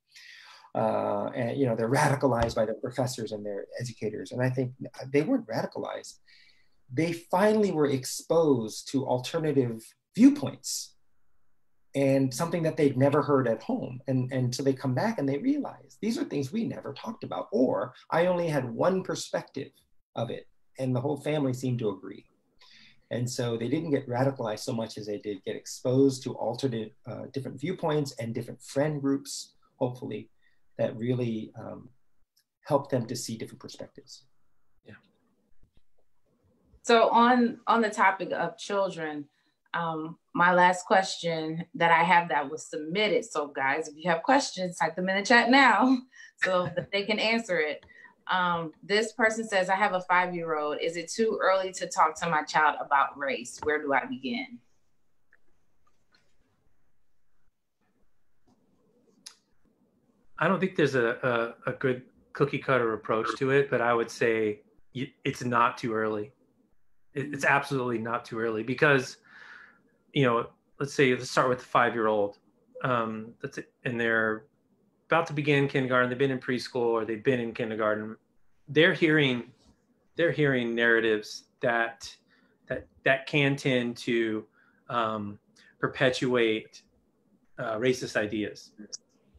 Speaker 1: And, you know, they're radicalized by their professors and their educators. And I think they weren't radicalized. They finally were exposed to alternative viewpoints and something that they'd never heard at home. And so they come back and they realize these are things we never talked about, or I only had one perspective of it and the whole family seemed to agree. And so they didn't get radicalized so much as they did get exposed to alternate different viewpoints and different friend groups, hopefully, that really helped them to see different perspectives.
Speaker 3: Yeah.
Speaker 2: So on the topic of children, my last question that I have that was submitted. So guys, if you have questions, type them in the chat now so that they can answer it. This person says, I have a 5-year-old. Is it too early to talk to my child about race? Where do I begin?
Speaker 3: I don't think there's a good cookie cutter approach to it, but I would say it's not too early. It's absolutely not too early because, you know, let's start with the 5-year-old. And they're about to begin kindergarten. They've been in preschool or they've been in kindergarten. They're hearing narratives that can tend to perpetuate racist ideas.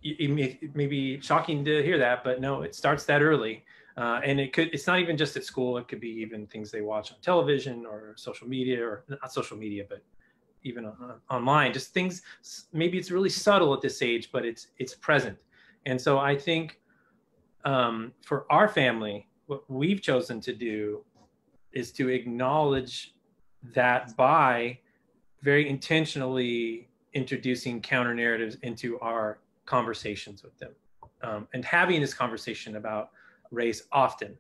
Speaker 3: It may be shocking to hear that, but no, it starts that early. And it's not even just at school. It could be even things they watch on television or social media, or not social media, but even online, just things, maybe it's really subtle at this age, but it's present. And so I think for our family, what we've chosen to do is to acknowledge that by very intentionally introducing counter narratives into our conversations with them, and having this conversation about race often.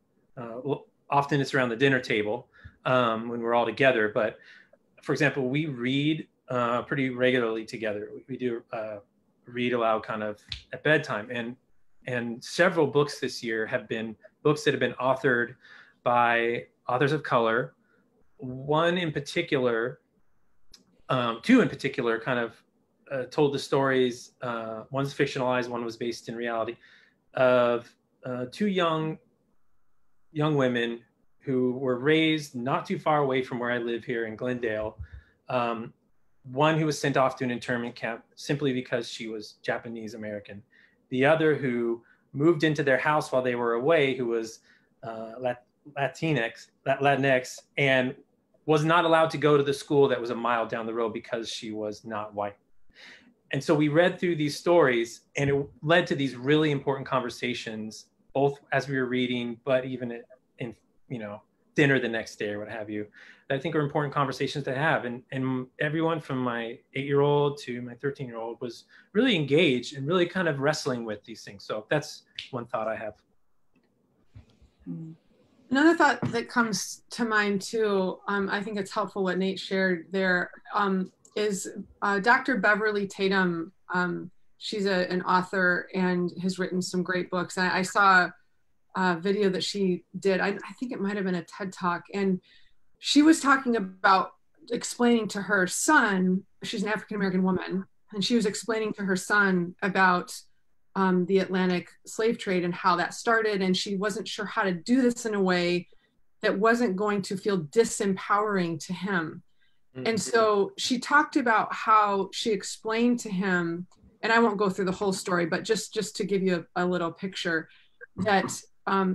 Speaker 3: Often it's around the dinner table when we're all together. But for example, we read pretty regularly together. We do read aloud kind of at bedtime, and several books this year have been books that have been authored by authors of color. One in particular, two in particular, kind of told the stories. One's fictionalized, one was based in reality, of two young women who were raised not too far away from where I live here in Glendale. One who was sent off to an internment camp simply because she was Japanese American. The other who moved into their house while they were away, who was Latinx, and was not allowed to go to the school that was a mile down the road because she was not white. And so we read through these stories, and it led to these really important conversations, both as we were reading, but even in dinner the next day or what have you, that I think are important conversations to have. And everyone from my 8-year-old to my 13-year-old was really engaged and really kind of wrestling with these things. So that's one thought I have.
Speaker 4: Another thought that comes to mind too, I think it's helpful what Nate shared there, is Dr. Beverly Tatum. She's an author and has written some great books. I saw a video that she did. I think it might have been a TED Talk. And she was talking about explaining to her son, she's an African-American woman, and she was explaining to her son about the Atlantic slave trade and how that started. And she wasn't sure how to do this in a way that wasn't going to feel disempowering to him. Mm-hmm. And so she talked about how she explained to him, and I won't go through the whole story, but just to give you a little picture, that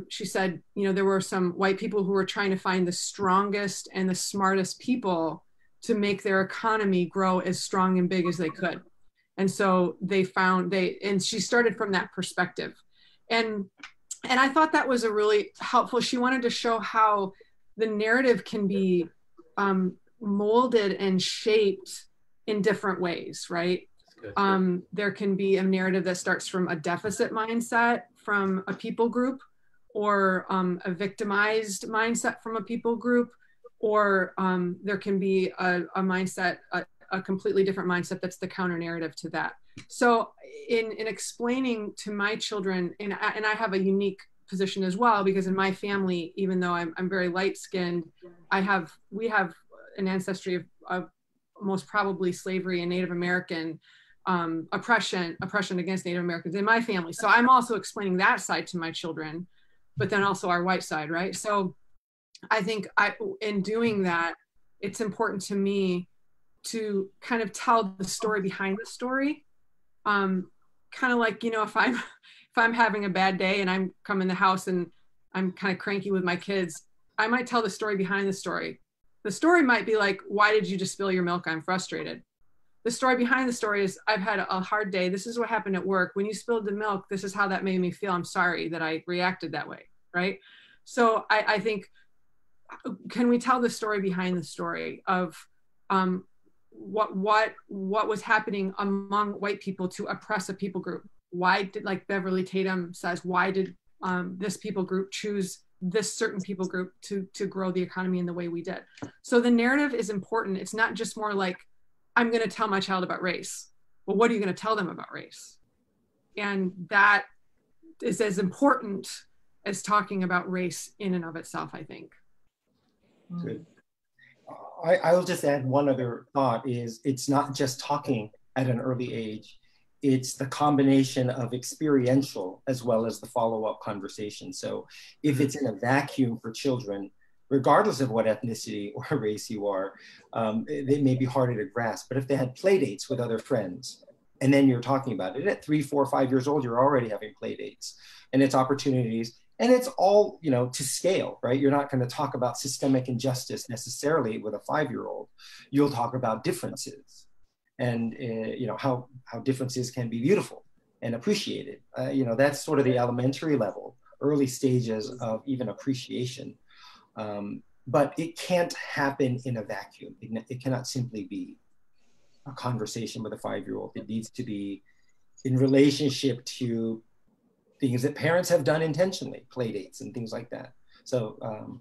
Speaker 4: she said, there were some white people who were trying to find the strongest and the smartest people to make their economy grow as strong and big as they could. And so and she started from that perspective. And I thought that was a really helpful, she wanted to show how the narrative can be molded and shaped in different ways, right? There can be a narrative that starts from a deficit mindset from a people group, or a victimized mindset from a people group, or there can be a mindset, a completely different mindset that's the counter narrative to that. So in explaining to my children, and I have a unique position as well, because in my family, even though I'm very light-skinned, we have an ancestry of most probably slavery and Native American oppression against Native Americans in my family. So I'm also explaining that side to my children, but then also our white side, right? So I think in doing that, it's important to me to kind of tell the story behind the story. Kind of like, you know, if I'm having a bad day and I'm come in the house and I'm kind of cranky with my kids, I might tell the story behind the story. The story might be like, why did you just spill your milk? I'm frustrated. The story behind the story is, I've had a hard day. This is what happened at work. When you spilled the milk, this is how that made me feel. I'm sorry that I reacted that way, right? So I think, can we tell the story behind the story of what was happening among white people to oppress a people group? Why did, like Beverly Tatum says, why did this people group choose this certain people group to grow the economy in the way we did? So the narrative is important. It's not just more like, I'm going to tell my child about race. Well, what are you going to tell them about race? And that is as important as talking about race in and of itself, I think.
Speaker 1: Good. I'll just add one other thought is, it's not just talking at an early age. It's the combination of experiential as well as the follow-up conversation. So if it's in a vacuum for children, regardless of what ethnicity or race you are, they may be harder to grasp. But if they had play dates with other friends, and then you're talking about it at 3, 4, 5 years old, you're already having play dates, and it's opportunities, and it's all, you know, to scale, right? You're not going to talk about systemic injustice necessarily with a 5-year-old. You'll talk about differences, and you know, how differences can be beautiful and appreciated. You know, that's sort of the elementary level, early stages of even appreciation. But it can't happen in a vacuum. It cannot simply be a conversation with a 5-year-old. It needs to be in relationship to things that parents have done intentionally, play dates and things like that. So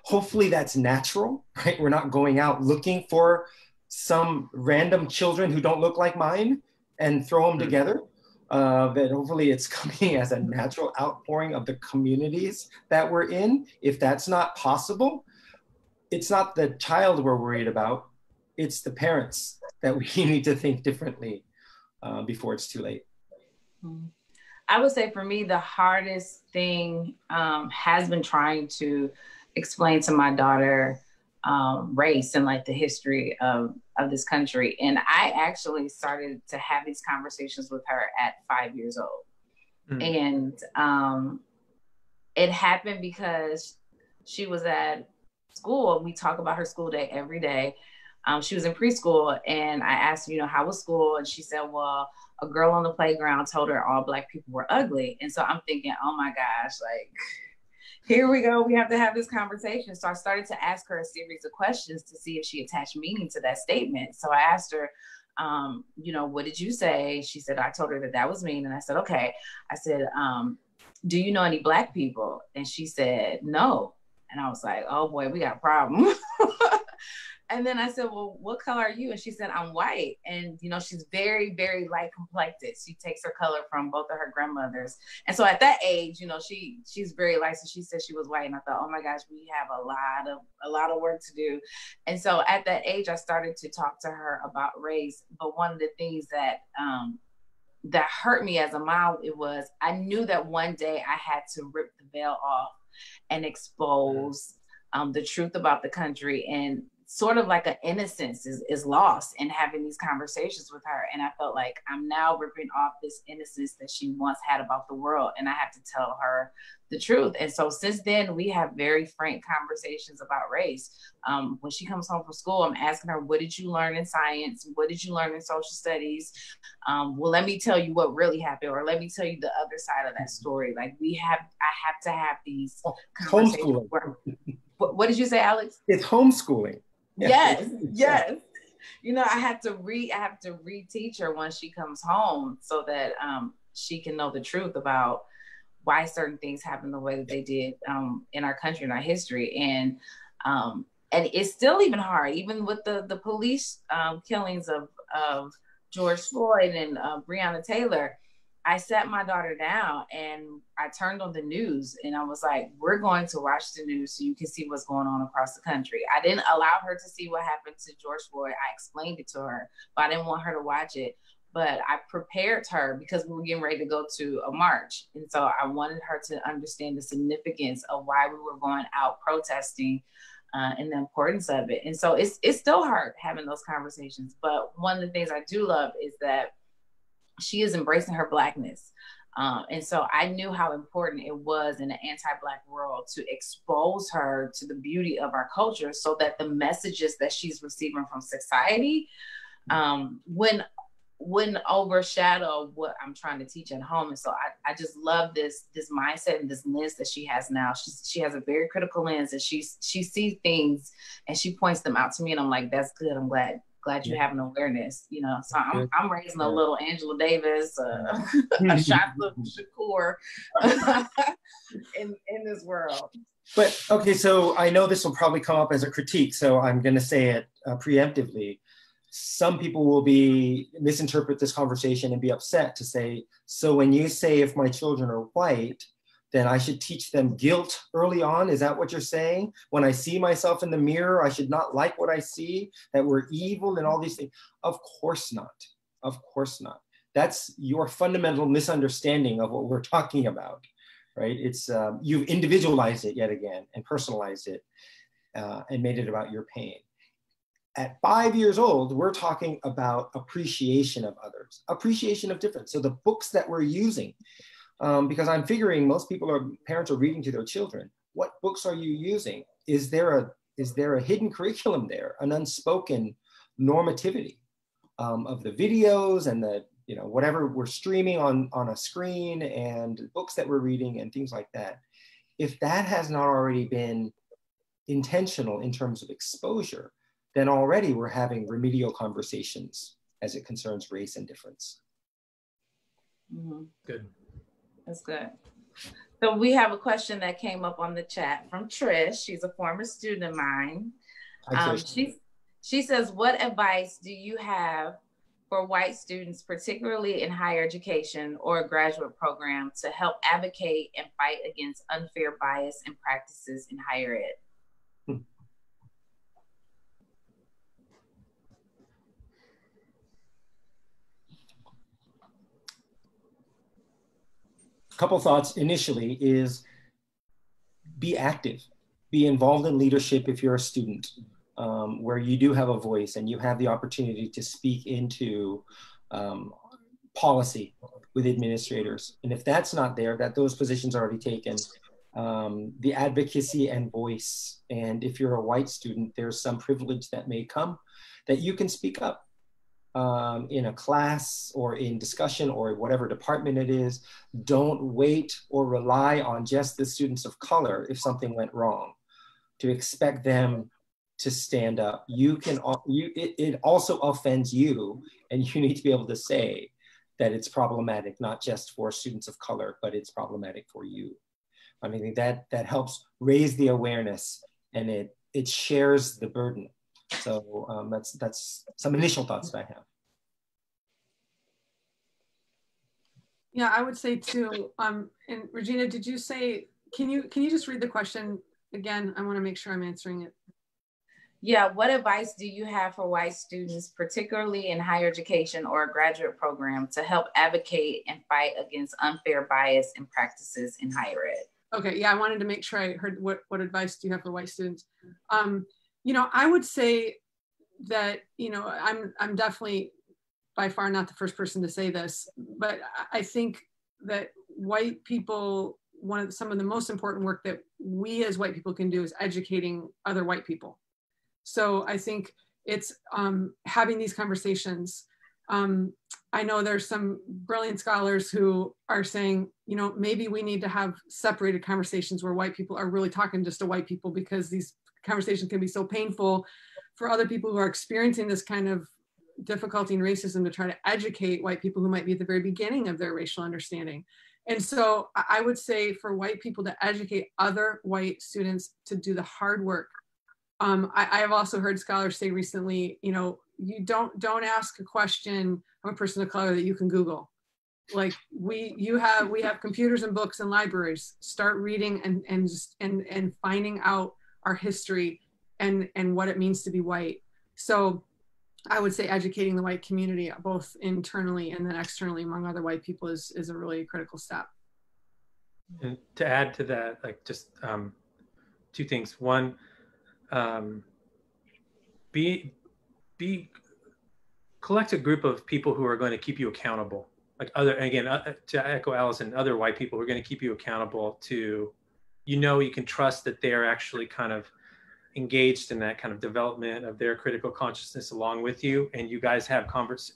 Speaker 1: hopefully that's natural, right? We're not going out looking for some random children who don't look like mine and throw them together. That hopefully it's coming as a natural outpouring of the communities that we're in. If that's not possible, it's not the child we're worried about, it's the parents that we need to think differently before it's too late.
Speaker 2: I would say for me, the hardest thing has been trying to explain to my daughter race and like the history of this country. And I actually started to have these conversations with her at 5 years old. And it happened because she was at school. We talk about her school day every day. She was in preschool, and I asked her, you know, how was school? And she said, well, a girl on the playground told her all Black people were ugly. And so I'm thinking, oh my gosh, like, here we go. We have to have this conversation. So I started to ask her a series of questions to see if she attached meaning to that statement. So I asked her, you know, what did you say? She said, I told her that was mean. And I said, okay. I said, do you know any Black people? And she said, no. And I was like, oh boy, we got a problem. And then I said, well, what color are you? And she said, I'm white. And, you know, she's very, very light complected. She takes her color from both of her grandmothers. And so at that age, you know, she's very light. So she said she was white. And I thought, oh my gosh, we have a lot of work to do. And so at that age, I started to talk to her about race. But one of the things that hurt me as a mom, it was, I knew that one day I had to rip the veil off and expose the truth about the country. And sort of like an innocence is lost in having these conversations with her. And I felt like I'm now ripping off this innocence that she once had about the world. And I have to tell her the truth. And so since then, we have very frank conversations about race. When she comes home from school, I'm asking her, what did you learn in science? What did you learn in social studies? Well, let me tell you what really happened, or let me tell you the other side of that story. Like I have to have these conversations. What did you say, Alex?
Speaker 1: It's homeschooling.
Speaker 2: Yes. You know, I have to reteach her when she comes home so that she can know the truth about why certain things happen the way that they did in our country and our history. And it's still even hard, even with the police killings of George Floyd and Breonna Taylor. I sat my daughter down and I turned on the news and I was like, we're going to watch the news so you can see what's going on across the country. I didn't allow her to see what happened to George Floyd. I explained it to her, but I didn't want her to watch it. But I prepared her because we were getting ready to go to a march. And so I wanted her to understand the significance of why we were going out protesting and the importance of it. And so it's still hard having those conversations. But one of the things I do love is that she is embracing her Blackness. And so I knew how important it was in an anti-Black world to expose her to the beauty of our culture so that the messages that she's receiving from society wouldn't overshadow what I'm trying to teach at home. And so I just love this mindset and this lens that she has now. She has a very critical lens, and she sees things and she points them out to me, and I'm like, that's good. I'm glad you have an awareness, you know. So I'm raising a little Angela Davis, a Shasta Shakur in this world.
Speaker 1: But okay, so I know this will probably come up as a critique, so I'm going to say it preemptively. Some people will misinterpret this conversation and be upset to say, so when you say if my children are white, then I should teach them guilt early on? Is that what you're saying? When I see myself in the mirror, I should not like what I see, that we're evil and all these things? Of course not. Of course not. That's your fundamental misunderstanding of what we're talking about, right? It's you've individualized it yet again and personalized it and made it about your pain. At 5 years old, we're talking about appreciation of others, appreciation of difference. So the books that we're using, because I'm figuring most parents are reading to their children. What books are you using? Is there a hidden curriculum there, an unspoken normativity of the videos and the, you know, whatever we're streaming on a screen and books that we're reading and things like that? If that has not already been intentional in terms of exposure, then already we're having remedial conversations as it concerns race and difference.
Speaker 2: Mm-hmm.
Speaker 3: Good.
Speaker 2: That's good. So we have a question that came up on the chat from Trish. She's a former student of mine. She says, what advice do you have for white students, particularly in higher education or a graduate program, to help advocate and fight against unfair bias and practices in higher ed?
Speaker 1: Couple thoughts initially is be active, be involved in leadership if you're a student, where you do have a voice and you have the opportunity to speak into policy with administrators. And if that's not there, that those positions are already taken, the advocacy and voice. And if you're a white student, there's some privilege that may come that you can speak up. In a class or in discussion or whatever department it is. Don't wait or rely on just the students of color if something went wrong to expect them to stand up. It also offends you, and you need to be able to say that it's problematic, not just for students of color, but it's problematic for you. I mean, that helps raise the awareness, and it shares the burden. So that's some initial thoughts that I have.
Speaker 4: Yeah, I would say too. And Regina, did you say? Can you just read the question again? I want to make sure I'm answering it.
Speaker 2: Yeah, what advice do you have for white students, particularly in higher education or a graduate program, to help advocate and fight against unfair bias and practices in higher ed?
Speaker 4: Okay, yeah, I wanted to make sure I heard what advice do you have for white students. You know, I would say that, you know, I'm definitely by far not the first person to say this, but I think that white people, some of the most important work that we as white people can do is educating other white people. So I think it's having these conversations. I know there's some brilliant scholars who are saying, you know, maybe we need to have separated conversations where white people are really talking just to white people, because these conversations can be so painful for other people who are experiencing this kind of difficulty and racism, to try to educate white people who might be at the very beginning of their racial understanding. And so I would say for white people to educate other white students to do the hard work. I have also heard scholars say recently, you know, you don't ask a question of a person of color that you can Google. Like we have computers and books and libraries. Start reading and finding out our history and what it means to be white. So I would say educating the white community, both internally and then externally among other white people, is a really critical step.
Speaker 3: And to add to that, like just two things. One, collect a group of people who are going to keep you accountable. Like to echo Allison, other white people who are going to keep you accountable to, you can trust that they're actually kind of engaged in that kind of development of their critical consciousness along with you, and you guys have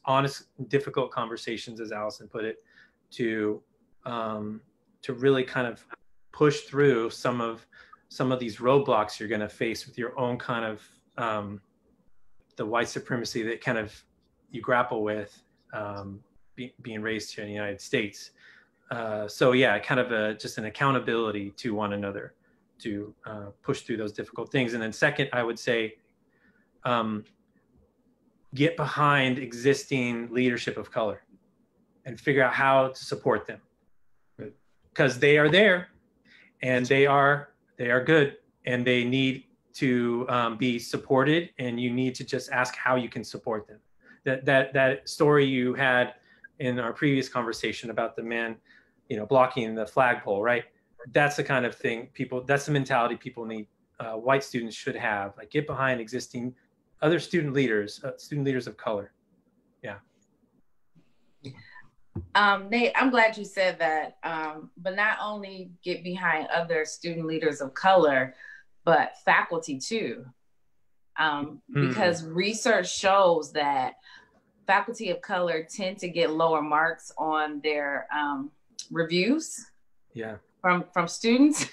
Speaker 3: honest, difficult conversations, as Allison put it, to really kind of push through some of these roadblocks you're going to face with your own kind of the white supremacy that kind of you grapple with being raised here in the United States. So yeah, kind of just an accountability to one another to push through those difficult things. And then second, I would say, get behind existing leadership of color and figure out how to support them, because they are there and they are good and they need to be supported, and you need to just ask how you can support them. That story you had in our previous conversation about the man, blocking the flagpole, right? That's the kind of thing that's the mentality people need. White students should have, like, get behind existing other student leaders of color. Yeah.
Speaker 2: Nate, I'm glad you said that. But not only get behind other student leaders of color, but faculty too. Because research shows that faculty of color tend to get lower marks on their reviews. Yeah. From students.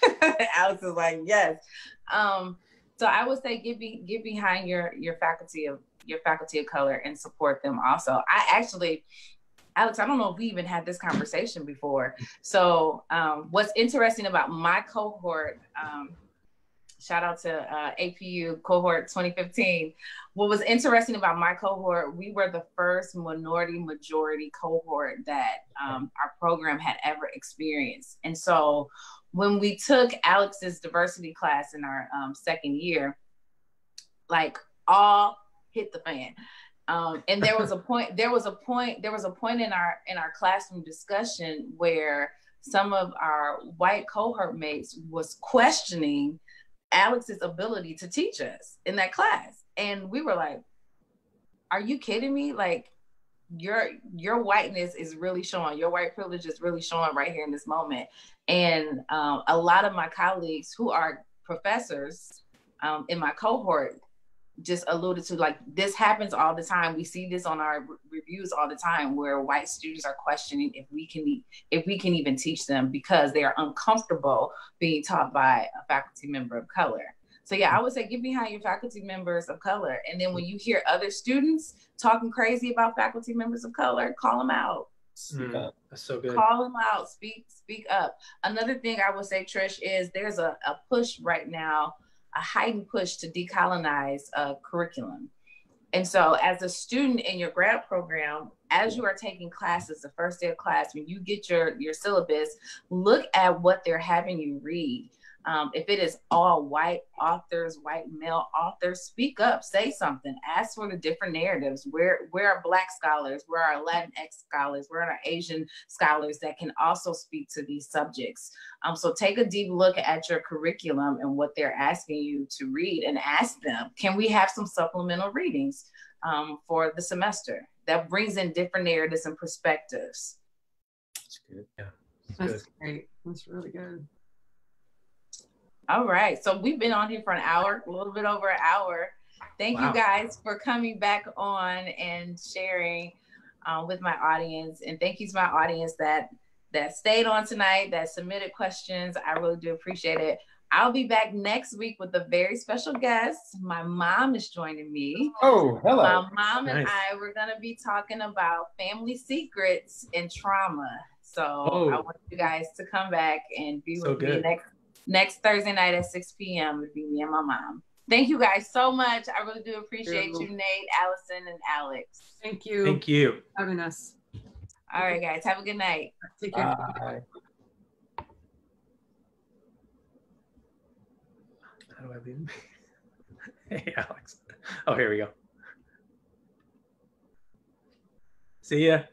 Speaker 2: Alex is like, yes. So I would say get behind your faculty of color and support them also. Alex, I don't know if we even had this conversation before. So what's interesting about my cohort, shout out to APU cohort 2015. What was interesting about my cohort, we were the first minority majority cohort that our program had ever experienced. And so when we took Alex's diversity class in our second year, like, all hit the fan. And there was a point in our classroom discussion where some of our white cohort mates was questioning Alex's ability to teach us in that class. And we were like, are you kidding me? Like, your whiteness is really showing, your white privilege is really showing right here in this moment. And a lot of my colleagues who are professors in my cohort just alluded to, like, this happens all the time. We see this on our reviews all the time, where white students are questioning if we can even teach them because they are uncomfortable being taught by a faculty member of color. So yeah, I would say get behind your faculty members of color. And then when you hear other students talking crazy about faculty members of color, call them out.
Speaker 3: Speak up. That's so good.
Speaker 2: Call them out, speak up. Another thing I would say, Trish, is there's a push right now, a heightened push to decolonize curriculum. And so as a student in your grad program, as you are taking classes, the first day of class, when you get your syllabus, look at what they're having you read. If it is all white authors, white male authors, speak up, say something, ask for the different narratives. Where are Black scholars? Where are Latinx scholars? Where are Asian scholars that can also speak to these subjects? So take a deep look at your curriculum and what they're asking you to read, and ask them, can we have some supplemental readings for the semester that brings in different narratives and perspectives?
Speaker 3: That's good. Yeah,
Speaker 4: that's great. That's really good.
Speaker 2: All right, so we've been on here for an hour, a little bit over an hour. Thank you guys for coming back on and sharing with my audience. And thank you to my audience that stayed on tonight, that submitted questions. I really do appreciate it. I'll be back next week with a very special guest. My mom is joining me.
Speaker 1: Oh, hello.
Speaker 2: My mom and I, we're gonna be talking about family secrets and trauma. So I want you guys to come back and be with me next Thursday night at 6 p.m. It'll be me and my mom. Thank you guys so much. I really do appreciate you, Nate, Allison, and Alex.
Speaker 4: Thank you.
Speaker 3: Thank you.
Speaker 4: Having us.
Speaker 2: All right, guys. Have a good night.
Speaker 4: Take care.
Speaker 1: Bye.
Speaker 3: How do I leave? Hey, Alex. Oh, here we go. See ya.